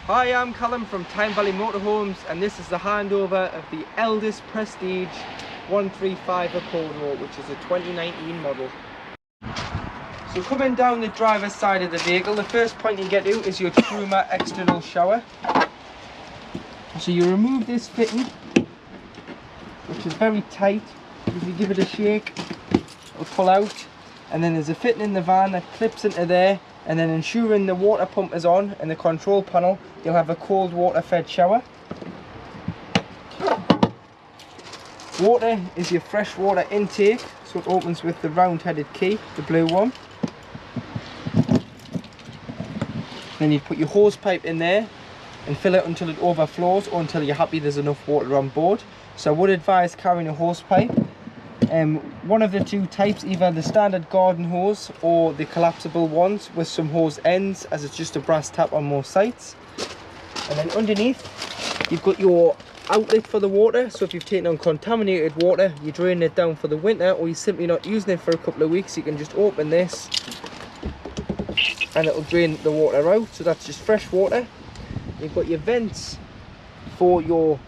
Hi, I'm Callum from Tyne Valley Motorhomes, and this is the handover of the Elddis Prestige 135 Accordo, which is a 2019 model. So coming down the driver's side of the vehicle, the first point you get to is your Truma external shower. So you remove this fitting, which is very tight. If you give it a shake, it'll pull out. And then there's a fitting in the van that clips into there, and then ensuring the water pump is on and the control panel, you'll have a cold water fed shower. Water is your fresh water intake, so it opens with the round headed key, the blue one. Then you put your hose pipe in there and fill it until it overflows, or until you're happy there's enough water on board. So I would advise carrying a hose pipe. One of the two types, either the standard garden hose or the collapsible ones with some hose ends, as it's just a brass tap on most sites. And then underneath you've got your outlet for the water, so if you've taken on contaminated water, you drain it down for the winter, or you're simply not using it for a couple of weeks, you can just open this and it'll drain the water out. So that's just fresh water. You've got your vents for your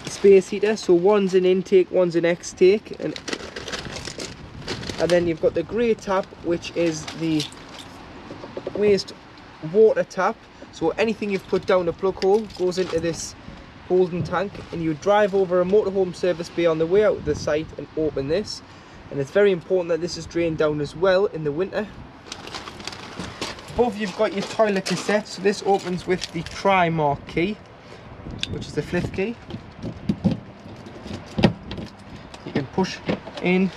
space heater, so one's an intake, one's an extake, and then you've got the grey tap, which is the waste water tap. So anything you've put down a plug hole goes into this holding tank, and you drive over a motorhome service bay on the way out of the site and open this. And it's very important that this is drained down as well in the winter. Above you've got your toilet cassette, so this opens with the tri-mark key, which is the flip key. You can push in.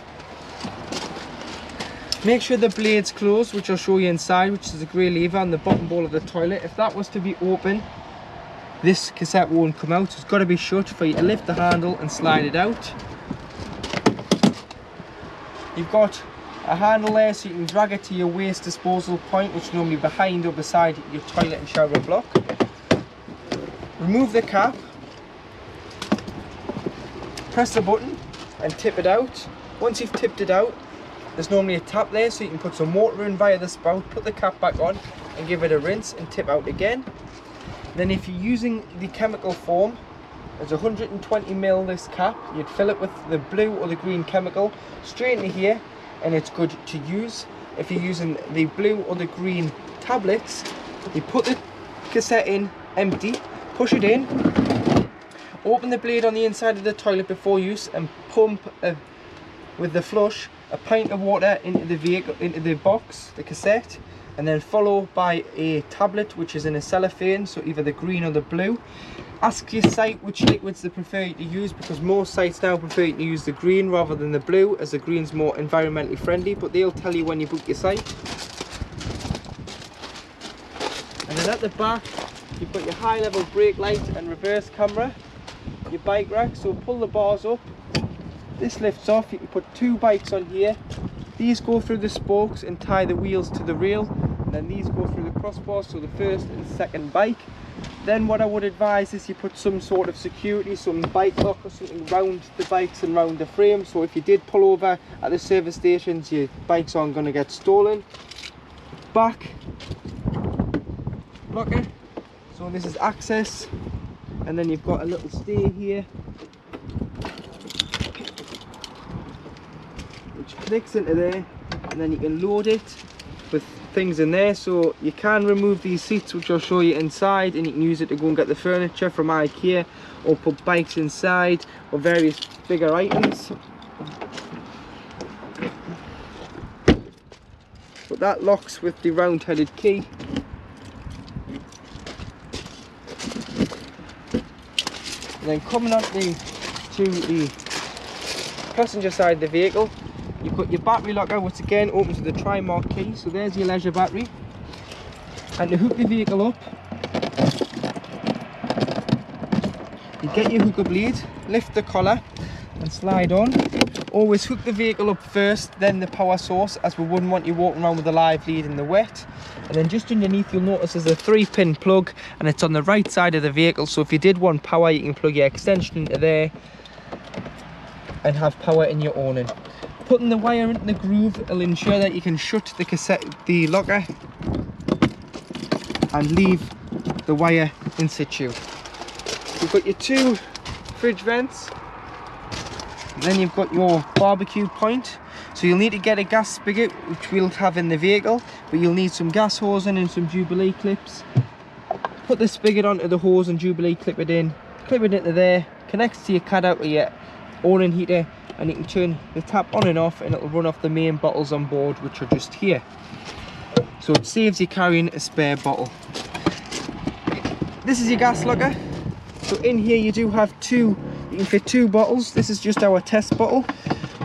Make sure the blade's closed, which I'll show you inside, which is a grey lever on the bottom bowl of the toilet. If that was to be open, this cassette won't come out. It's got to be shut for you to lift the handle and slide it out. You've got a handle there, so you can drag it to your waste disposal point, which is normally behind or beside your toilet and shower block. Remove the cap, press the button and tip it out. Once you've tipped it out, there's normally a tap there, so you can put some water in via the spout, put the cap back on and give it a rinse and tip out again. Then if you're using the chemical foam, there's 120ml this cap. You'd fill it with the blue or the green chemical straight into here, and it's good to use. If you're using the blue or the green tablets, you put the cassette in empty, push it in, open the blade on the inside of the toilet before use, and pump with the flush a pint of water into the vehicle, into the box, the cassette, and then follow by a tablet which is in a cellophane, so either the green or the blue. Ask your site which liquids they prefer you to use, because most sites now prefer you to use the green rather than the blue, as the green's more environmentally friendly, but they'll tell you when you book your site. And then at the back you've got your high level brake light and reverse camera, your bike rack, so pull the bars up, this lifts off, you can put two bikes on here, these go through the spokes and tie the wheels to the rail, and then these go through the crossbars, so the first and second bike. Then what I would advise is you put some sort of security, some bike lock or something round the bikes and round the frame, so if you did pull over at the service stations, your bikes aren't going to get stolen. Back locker, so this is access, and then you've got a little stay here which clicks into there, and then you can load it with things in there. So you can remove these seats, which I'll show you inside, and you can use it to go and get the furniture from IKEA, or put bikes inside, or various bigger items. But that locks with the round headed key. And then coming on to the passenger side of the vehicle, you've got your battery locker, which again opens with the tri-mark key. So there's your leisure battery. And to hook the vehicle up, you get your hooker blade, lift the collar and slide on. Always hook the vehicle up first, then the power source, as we wouldn't want you walking around with a live lead in the wet. And then just underneath you'll notice there's a 3-pin plug, and it's on the right side of the vehicle, so if you did want power, you can plug your extension into there and have power in your awning. Putting the wire into the groove will ensure that you can shut the locker and leave the wire in situ. You've got your 2 fridge vents, and then you've got your barbecue point. So you'll need to get a gas spigot, which we'll have in the vehicle, but you'll need some gas hosing and some Jubilee clips. Put the spigot onto the hose and Jubilee clip it into there, connects to your cutout or your Onan heater, and you can turn the tap on and off and it'll run off the main bottles on board, which are just here. So it saves you carrying a spare bottle. This is your gas lugger. So in here you do have you can fit 2 bottles. This is just our test bottle.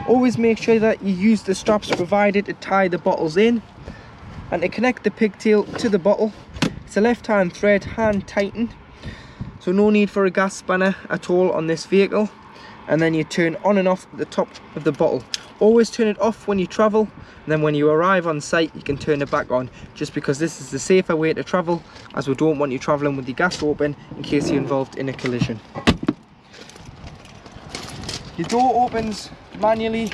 Always make sure that you use the straps provided to tie the bottles in and to connect the pigtail to the bottle. It's a left-hand thread, hand tighten, so no need for a gas spanner at all on this vehicle. And then you turn on and off the top of the bottle. Always turn it off when you travel, and then when you arrive on site you can turn it back on, just because this is the safer way to travel, as we don't want you travelling with the gas open in case you're involved in a collision. Your door opens manually,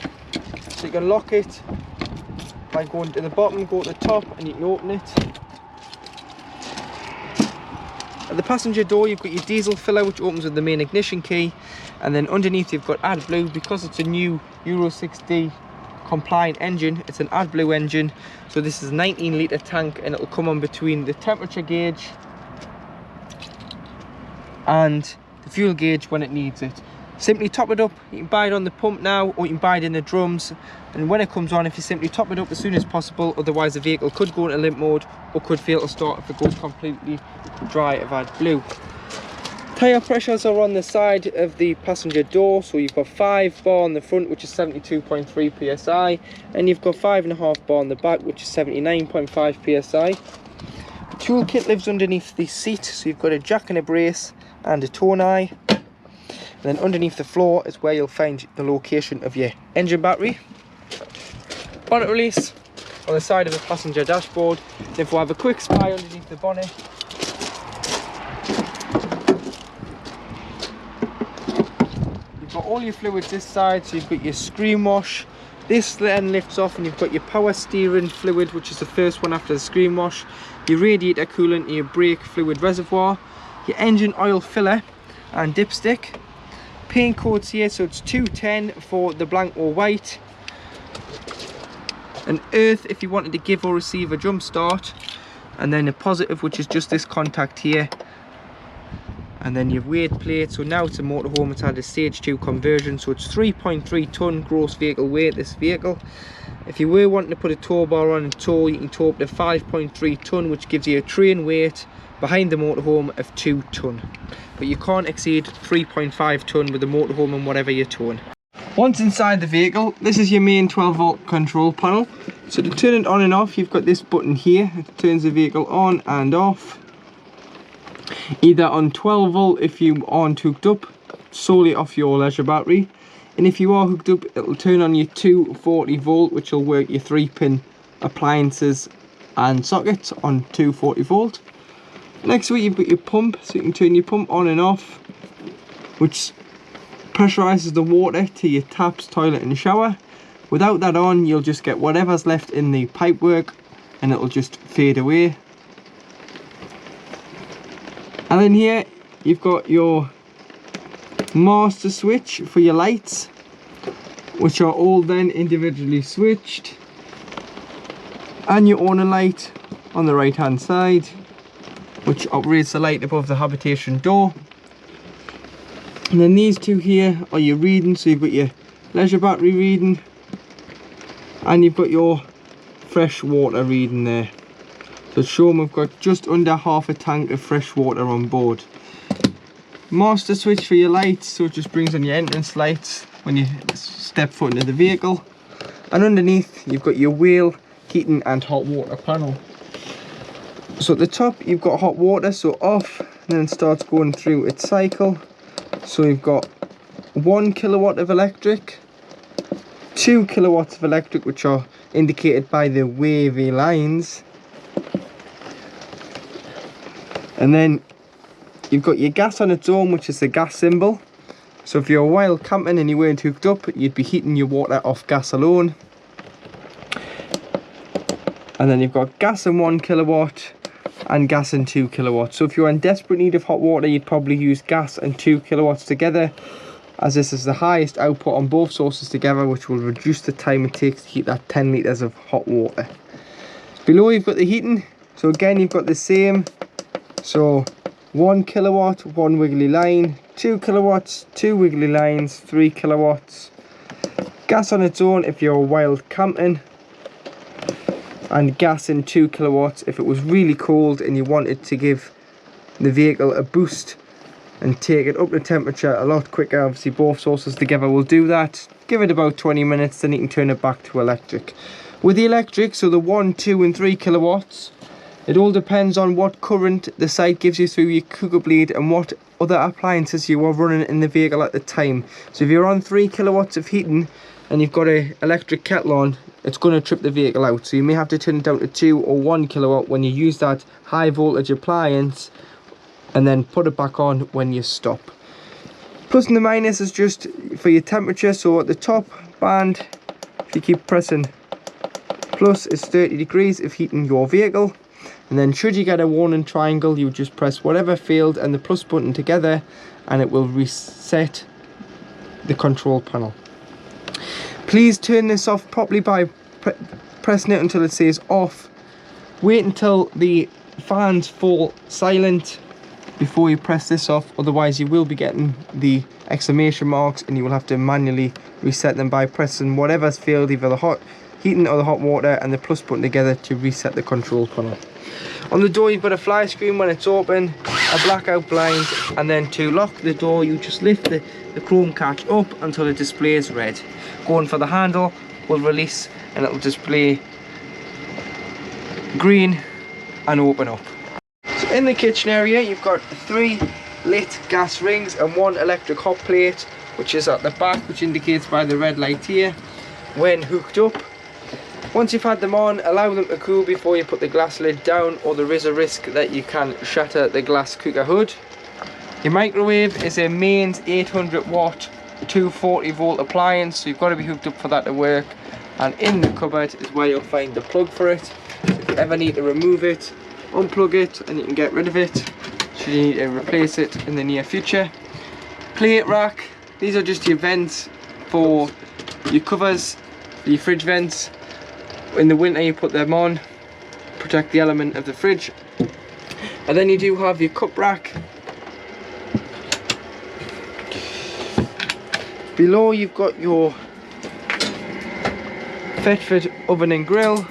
so you can lock it by going to the bottom, go to the top, and you can open it. At the passenger door you've got your diesel filler, which opens with the main ignition key, and then underneath you've got AdBlue. Because it's a new Euro 6D compliant engine, it's an AdBlue engine, so this is a 19 litre tank, and it'll come on between the temperature gauge and the fuel gauge when it needs it. Simply top it up. You can buy it on the pump now, or you can buy it in the drums, and when it comes on, if you simply top it up as soon as possible, otherwise the vehicle could go into limp mode or could fail to start if it goes completely dry of AdBlue. Tyre pressures are on the side of the passenger door, so you've got 5 bar on the front, which is 72.3 psi, and you've got 5.5 bar on the back, which is 79.5 psi. The tool kit lives underneath the seat, so you've got a jack and a brace and a tone eye. And then underneath the floor is where you'll find the location of your engine battery. Bonnet release on the side of the passenger dashboard. And if we have a quick spy underneath the bonnet, you've got all your fluids this side. So you've got your screen wash. This then lifts off and you've got your power steering fluid, which is the first one after the screen wash, your radiator coolant, and your brake fluid reservoir, your engine oil filler and dipstick. Paint codes here, so it's 210 for the blank or white, an earth if you wanted to give or receive a jump start, and then a positive, which is just this contact here, and then your weight plate. So now it's a motorhome, it's had a stage 2 conversion, so it's 3.3 ton gross vehicle weight, this vehicle. If you were wanting to put a tow bar on and tow, you can tow up to 5.3 ton, which gives you a train weight behind the motorhome of 2 ton, but you can't exceed 3.5 ton with the motorhome and whatever you're towing. Once inside the vehicle, this is your main 12 volt control panel. So to turn it on and off, you've got this button here. It turns the vehicle on and off, either on 12 volt if you aren't hooked up solely off your leisure battery, and if you are hooked up, it'll turn on your 240 volt, which will work your 3-pin appliances and sockets on 240 volt. Next to it you've got your pump, so you can turn your pump on and off, which pressurizes the water to your taps, toilet and shower. Without that on, you'll just get whatever's left in the pipework and it'll just fade away. And then here you've got your master switch for your lights, which are all then individually switched, and your owner light on the right hand side, which operates the light above the habitation door. And then these two here are your reading, so you've got your leisure battery reading and you've got your fresh water reading there. So show them we've got just under half a tank of fresh water on board. Master switch for your lights, so it just brings on your entrance lights when you step foot into the vehicle. And underneath you've got your wheel, heating and hot water panel. So at the top you've got hot water, so off, and then it starts going through its cycle. So you've got 1 kilowatt of electric, 2 kilowatts of electric, which are indicated by the wavy lines, and then you've got your gas on its own, which is the gas symbol. So if you're while camping and you weren't hooked up, you'd be heating your water off gas alone. And then you've got gas and 1 kilowatt, and gas and 2 kilowatts. So if you're in desperate need of hot water, you'd probably use gas and 2 kilowatts together, as this is the highest output on both sources together, which will reduce the time it takes to heat that 10 litres of hot water. Below you've got the heating. So again, you've got the same. So 1 kilowatt, 1 wiggly line, 2 kilowatts, 2 wiggly lines, 3 kilowatts. Gas on its own if you're wild camping, and gas in 2 kilowatts if it was really cold and you wanted to give the vehicle a boost and take it up to temperature a lot quicker. Obviously both sources together will do that. Give it about 20 minutes, then you can turn it back to electric. With the electric, so the 1, 2 and 3 kilowatts, it all depends on what current the site gives you through your cooker blade and what other appliances you are running in the vehicle at the time. So if you're on 3 kilowatts of heating and you've got an electric kettle on, it's going to trip the vehicle out. So you may have to turn it down to 2 or 1 kilowatt when you use that high voltage appliance, and then put it back on when you stop. Plus and the minus is just for your temperature. So at the top band, if you keep pressing plus, is 30 degrees if heating your vehicle. And then should you get a warning triangle, you just press whatever field and the plus button together and it will reset the control panel. Please turn this off properly by pressing it until it says off. Wait until the fans fall silent before you press this off, otherwise you will be getting the exclamation marks and you will have to manually reset them by pressing whatever's failed, either the hot heating or the hot water, and the plus button together to reset the control panel. On the door you've got a fly screen when it's open, a blackout blind, and then to lock the door you just lift the chrome catch up until it displays red. Going for the handle will release and it will display green and open up. So in the kitchen area you've got 3 lit gas rings and 1 electric hot plate, which is at the back, which indicates by the red light here when hooked up. Once you've had them on, allow them to cool before you put the glass lid down, or there is a risk that you can shatter the glass cooker hood. Your microwave is a mains 800 watt 240 volt appliance, so you've got to be hooked up for that to work. And in the cupboard is where you'll find the plug for it. So if you ever need to remove it, unplug it and you can get rid of it should you need to replace it in the near future. Plate rack, these are just your vents for your covers, your fridge vents. In the winter you put them on, protect the element of the fridge. And then you do have your cup rack. Below you've got your Fetchford oven and grill.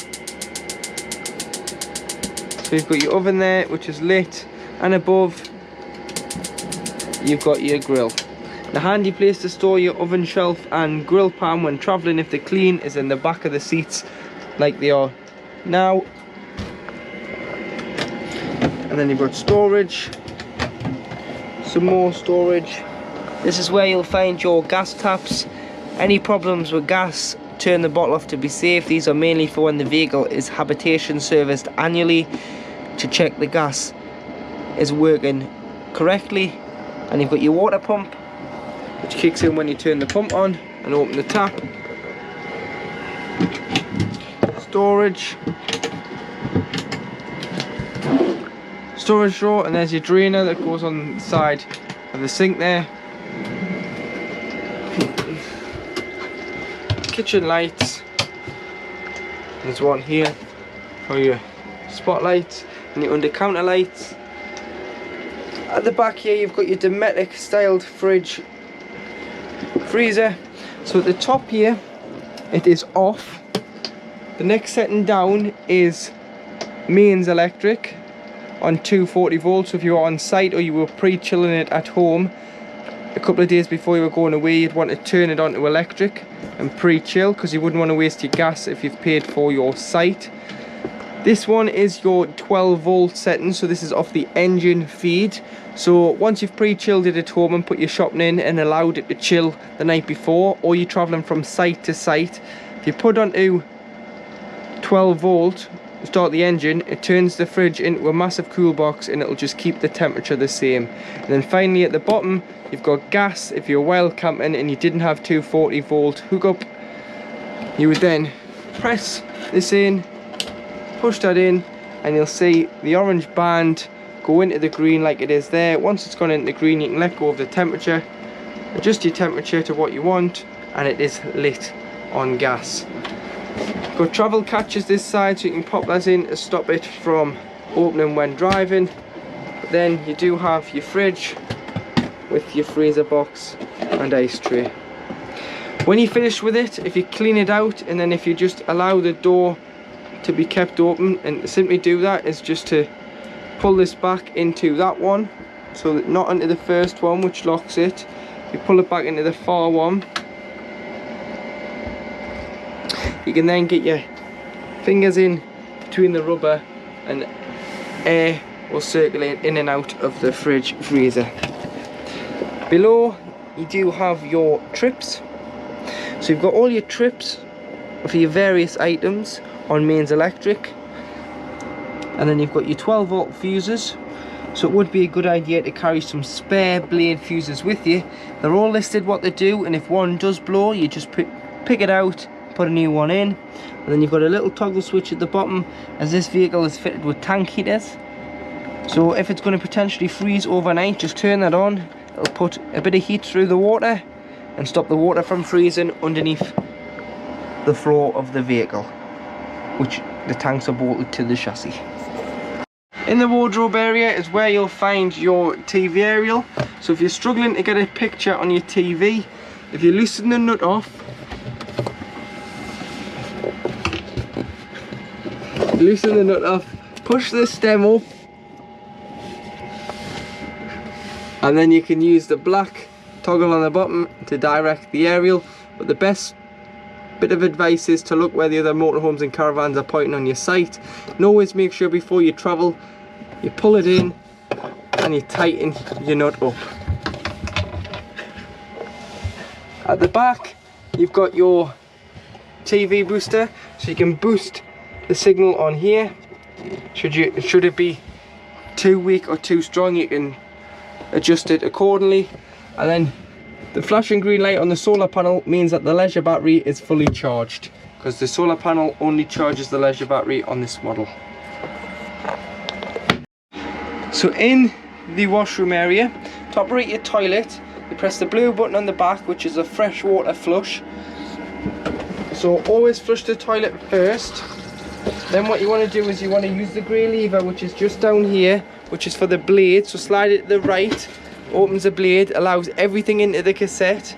So you've got your oven there which is lit, and above you've got your grill. The handy place to store your oven shelf and grill pan when travelling, if they're clean, is in the back of the seats like they are now. And then you've got storage, some more storage. This is where you'll find your gas taps. Any problems with gas, turn the bottle off to be safe. These are mainly for when the vehicle is habitation serviced annually to check the gas is working correctly. And you've got your water pump, which kicks in when you turn the pump on and open the tap. Storage drawer, and there's your drainer that goes on the side of the sink there. Kitchen lights, there's one here for your spotlights and your under counter lights. At the back here you've got your Dometic styled fridge freezer. So at the top here it is off. The next setting down is mains electric on 240 volts. So if you were on site or you were pre-chilling it at home a couple of days before you were going away, you'd want to turn it on to electric and pre-chill, because you wouldn't want to waste your gas if you've paid for your site. This one is your 12 volt setting, so this is off the engine feed. So once you've pre-chilled it at home and put your shopping in and allowed it to chill the night before, or you're travelling from site to site, if you put onto 12 volt, start the engine, it turns the fridge into a massive cool box and it'll just keep the temperature the same. And then finally at the bottom you've got gas. If you're wild camping and you didn't have 240 volt hookup, you would then press this in, push that in, and you'll see the orange band go into the green like it is there. Once it's gone into the green, you can let go of the temperature, adjust your temperature to what you want, and it is lit on gas. Got travel catches this side, so you can pop that in to stop it from opening when driving. But then you do have your fridge with your freezer box and ice tray. When you finish with it, if you clean it out, and then if you just allow the door to be kept open, and to simply do that is just to pull this back into that one, so that not into the first one which locks it. You pull it back into the far one. You can then get your fingers in between the rubber, and air will circulate in and out of the fridge freezer. Below you do have your trips. So you've got all your trips for your various items on mains electric, and then you've got your 12 volt fuses. So it would be a good idea to carry some spare blade fuses with you. They're all listed what they do, and if one does blow, you just pick it out, put a new one in. And then you've got a little toggle switch at the bottom, as this vehicle is fitted with tank heaters. So if it's going to potentially freeze overnight, just turn that on. It'll put a bit of heat through the water and stop the water from freezing underneath the floor of the vehicle, which the tanks are bolted to the chassis. In the wardrobe area is where you'll find your TV aerial. So if you're struggling to get a picture on your TV, if you loosen the nut off, push the stem up, and then you can use the black toggle on the bottom to direct the aerial. But the best bit of advice is to look where the other motorhomes and caravans are pointing on your site, and always make sure before you travel you pull it in and you tighten your nut up. At the back you've got your TV booster, so you can boost the signal on here. Should it be too weak or too strong, you can adjust it accordingly. And then the flashing green light on the solar panel means that the leisure battery is fully charged, because the solar panel only charges the leisure battery on this model. So in the washroom area, to operate your toilet, you press the blue button on the back, which is a fresh water flush. So always flush the toilet first. Then what you want to do is you want to use the grey lever, which is just down here, which is for the blade. So slide it to the right, opens the blade, allows everything into the cassette.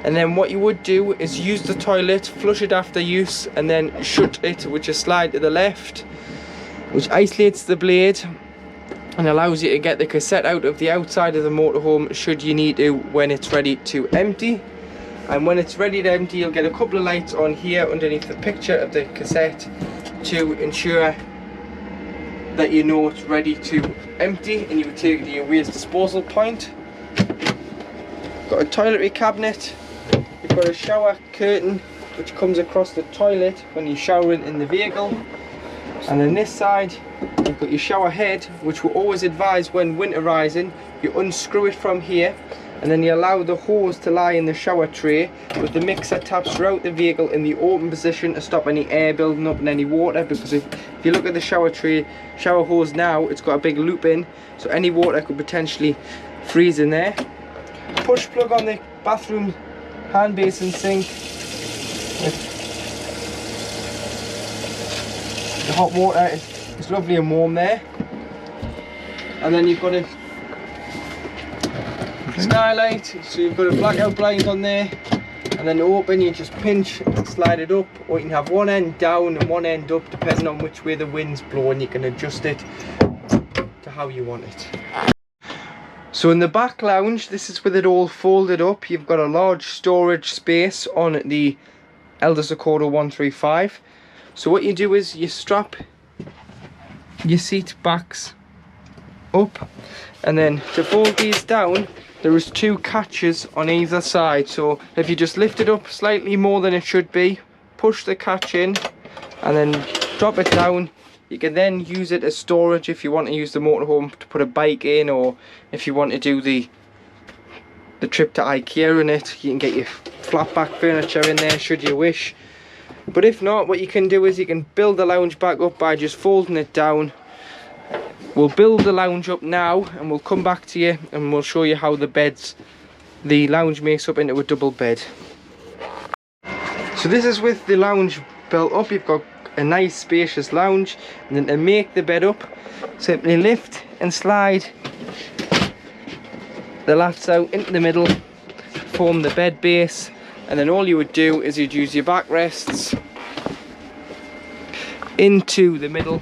And then what you would do is use the toilet, flush it after use, and then shut it, which is slide to the left, which isolates the blade and allows you to get the cassette out of the outside of the motorhome should you need to when it's ready to empty. And when it's ready to empty, you'll get a couple of lights on here underneath the picture of the cassette to ensure that you know it's ready to empty, and you would take it to your waste disposal point. Got a toiletry cabinet, you've got a shower curtain which comes across the toilet when you're showering in the vehicle, and then this side you've got your shower head, which will always advise when winterizing you unscrew it from here, and then you allow the hose to lie in the shower tray with the mixer taps throughout the vehicle in the open position to stop any air building up and any water. Because if you look at the shower hose now, it's got a big loop in, so any water could potentially freeze in there. Push plug on the bathroom hand basin sink with the hot water. It's lovely and warm there. And then you've got a skylight, so you've got a blackout blind on there, and then to open you just pinch and slide it up, or you can have one end down and one end up depending on which way the wind's blowing. You can adjust it to how you want it. So in the back lounge, this is with it all folded up. You've got a large storage space on the Elddis Accordo 135. So what you do is you strap your seat backs up, and then to fold these down there is two catches on either side. So if you just lift it up slightly more than it should be, push the catch in and then drop it down, you can then use it as storage if you want to use the motorhome to put a bike in, or if you want to do the trip to IKEA in it, you can get your flat back furniture in there should you wish. But if not, what you can do is you can build the lounge back up by just folding it down. We'll build the lounge up now and we'll come back to you and we'll show you how the lounge makes up into a double bed. So this is with the lounge built up. You've got a nice spacious lounge, and then to make the bed up, simply lift and slide the lats out into the middle, form the bed base, and then all you would do is you'd use your backrests into the middle.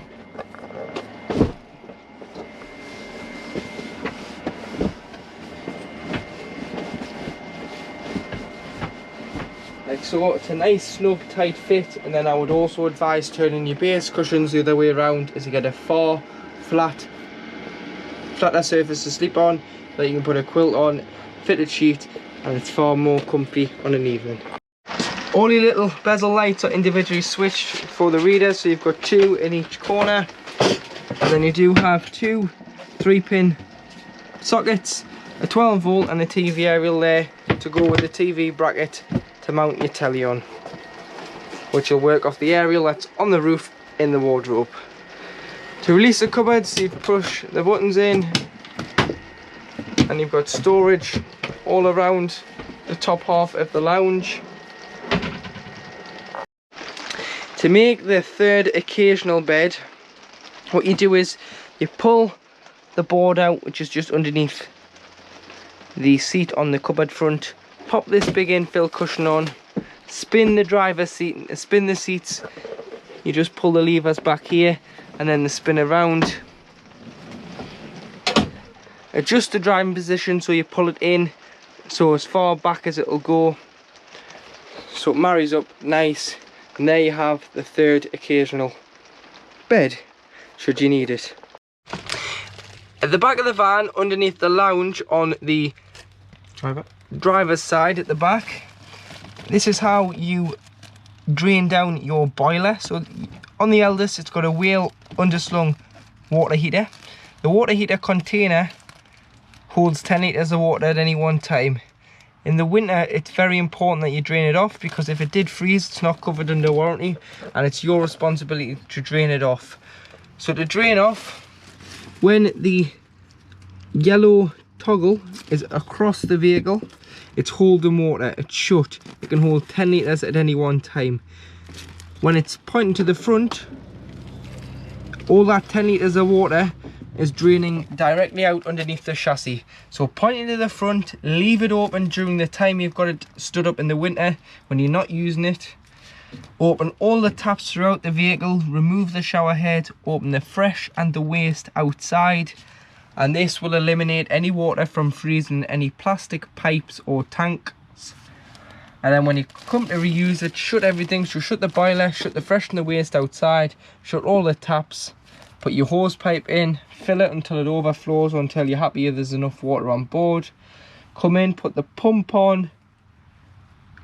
Like so. It's a nice snug tight fit, and then I would also advise turning your base cushions the other way around as you get a far flatter surface to sleep on, that you can put a quilt on, fitted sheet, and it's far more comfy on an evening. All your little bezel lights are individually switched for the readers, so you've got 2 in each corner, and then you do have 2 3-pin sockets, a 12-volt and a TV aerial there to go with the TV bracket to mount your telly on, which will work off the aerial that's on the roof in the wardrobe. To release the cupboards, you push the buttons in and you've got storage all around the top half of the lounge. To make the third occasional bed, what you do is you pull the board out, which is just underneath the seat on the cupboard front, pop this big infill cushion on, spin the driver's seat, spin the seats, you just pull the levers back here and then the spin around. Adjust the driving position so you pull it in so as far back as it'll go, so it marries up nice, and there you have the third occasional bed should you need it. At the back of the van, underneath the lounge on the driver's side at the back, this is how you drain down your boiler. So on the Elddis, it's got a wheel underslung water heater. The water heater container holds 10 litres of water at any one time. In the winter, it's very important that you drain it off, because if it did freeze, it's not covered under warranty and it's your responsibility to drain it off. So to drain off, when the yellow toggle is across the vehicle, it's holding water, it's shut. It can hold 10 litres at any one time. When it's pointing to the front, all that 10 litres of water is draining directly out underneath the chassis. So pointing to the front, leave it open during the time you've got it stood up in the winter when you're not using it. Open all the taps throughout the vehicle, remove the shower head, open the fresh and the waste outside, and this will eliminate any water from freezing any plastic pipes or tanks. And then when you come to reuse it, shut everything. So shut the boiler, shut the fresh and the waste outside, shut all the taps, put your hose pipe in, fill it until it overflows or until you're happy there's enough water on board. Come in, put the pump on,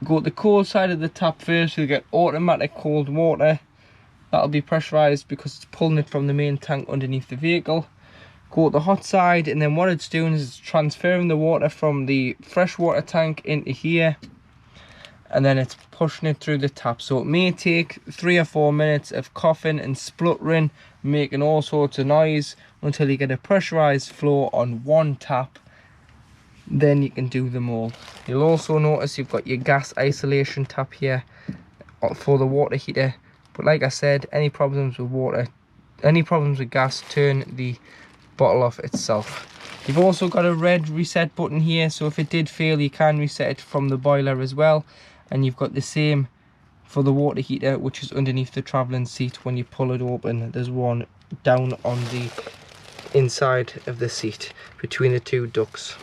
go to the cold side of the tap first, you'll get automatic cold water. That'll be pressurized because it's pulling it from the main tank underneath the vehicle. Go to the hot side, and then what it's doing is it's transferring the water from the freshwater tank into here, and then it's pushing it through the tap. So it may take 3 or 4 minutes of coughing and spluttering, making all sorts of noise until you get a pressurized flow on one tap. Then you can do them all. You'll also notice you've got your gas isolation tap here for the water heater, but like I said, any problems with water, any problems with gas, turn the bottle off itself. You've also got a red reset button here, so if it did fail you can reset it from the boiler as well. And you've got the same for the water heater, which is underneath the travelling seat. When you pull it open, there's one down on the inside of the seat between the 2 ducts.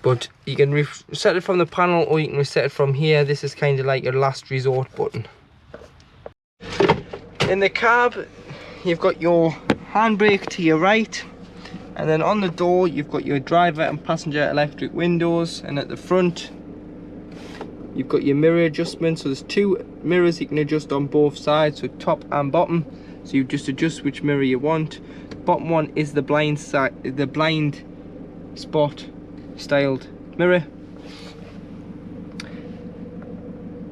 But you can reset it from the panel or you can reset it from here. This is kind of like your last resort button. In the cab, you've got your handbrake to your right, and then on the door you've got your driver and passenger electric windows, and at the front you've got your mirror adjustment. So there's 2 mirrors you can adjust on both sides, so top and bottom, so you just adjust which mirror you want. The bottom one is the blind side, the blind spot styled mirror.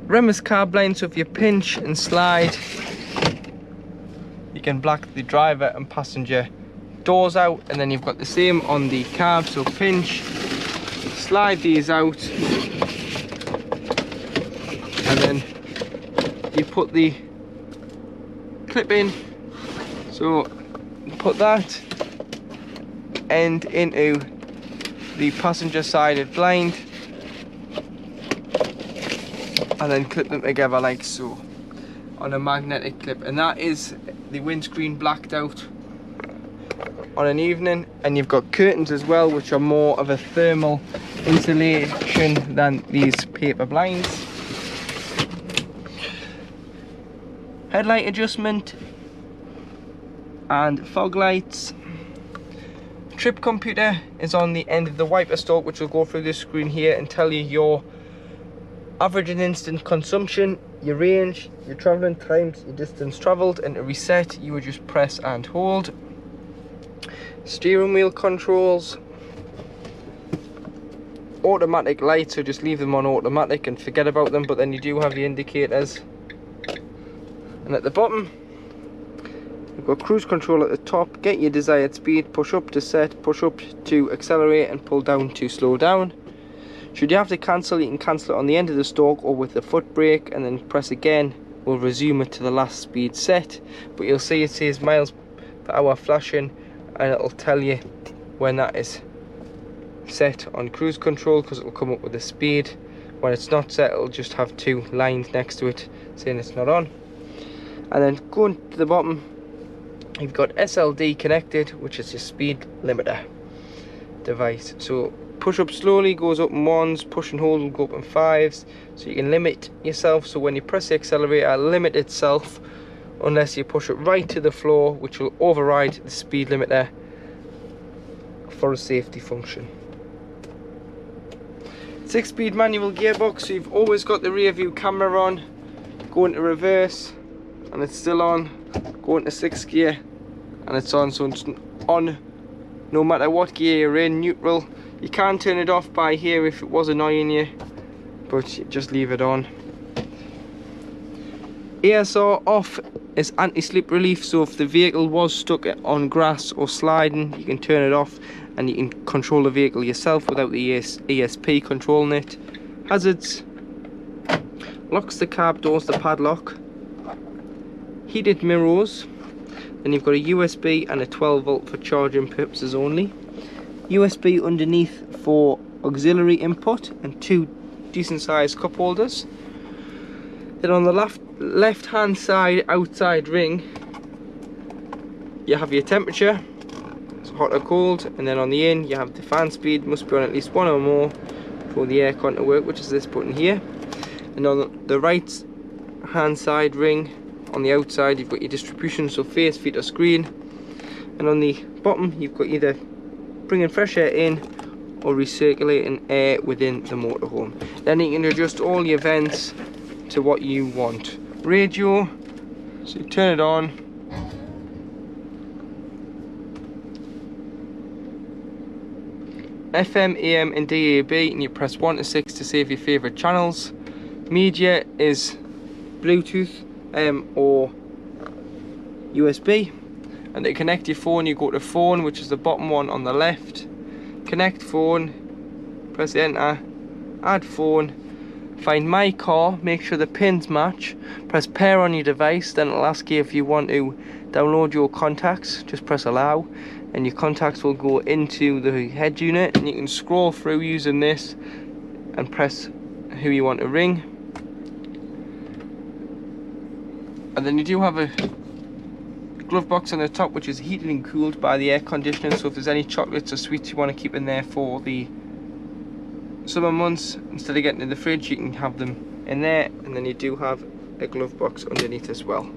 Remus car blind, so if you pinch and slide, you can block the driver and passenger doors out. And then you've got the same on the cab, so pinch, slide these out, and then you put the clip in. So put that end into the passenger sided blind and then clip them together like so on a magnetic clip, and that is the windscreen blacked out on an evening. And you've got curtains as well, which are more of a thermal insulation than these paper blinds. Headlight adjustment and fog lights. Trip computer is on the end of the wiper stalk, which will go through this screen here and tell you your average and instant consumption, your range, your travelling times, your distance travelled, and to reset you would just press and hold. Steering wheel controls, automatic lights, so just leave them on automatic and forget about them, but then you do have the indicators. And at the bottom you've got cruise control at the top. Get your desired speed, push up to set, push up to accelerate, and pull down to slow down. Should you have to cancel, you can cancel it on the end of the stalk or with the foot brake, and then press again will resume it to the last speed set. But you'll see it says miles per hour flashing, and it'll tell you when that is set on cruise control, because it will come up with the speed. When it's not set, it'll just have two lines next to it saying it's not on. And then going to the bottom, you've got SLD connected, which is your speed limiter device. So push up slowly goes up in 1s, push and hold will go up in 5s, so you can limit yourself. So when you press the accelerator, it'll limit itself unless you push it right to the floor, which will override the speed limiter for a safety function. 6-speed manual gearbox, so you've always got the rear view camera on. Go into reverse and it's still on. Go into 6th gear and it's on, so it's on no matter what gear you're in. Neutral, you can turn it off by here if it was annoying you, but just leave it on. ASR off is anti-slip relief, so if the vehicle was stuck on grass or sliding, you can turn it off and you can control the vehicle yourself without the ESP controlling it. Hazards, locks the cab doors, the padlock, heated mirrors, then you've got a USB and a 12 volt for charging purposes only. USB underneath for auxiliary input and 2 decent sized cup holders. Then on the left hand side outside ring you have your temperature, it's hot or cold, and then on the in you have the fan speed, must be on at least 1 or more for the aircon to work, which is this button here. And on the right hand side ring on the outside you've got your distribution, so face, feet or screen. And on the bottom you've got either bringing fresh air in or recirculating air within the motorhome. Then you can adjust all your vents to what you want. Radio, so you turn it on, FM, AM and DAB, and you press 1 to 6 to save your favourite channels. Media is Bluetooth or USB. And to connect your phone you go to phone, which is the bottom one on the left. Connect phone, press enter, add phone, find my car, make sure the pins match, press pair on your device, then it'll ask you if you want to download your contacts, just press allow and your contacts will go into the head unit, and you can scroll through using this and press who you want to ring. And then you do have a glove box on the top, which is heated and cooled by the air conditioning, so if there's any chocolates or sweets you want to keep in there for the summer months, instead of getting in the fridge you can have them in there. And then you do have a glove box underneath as well.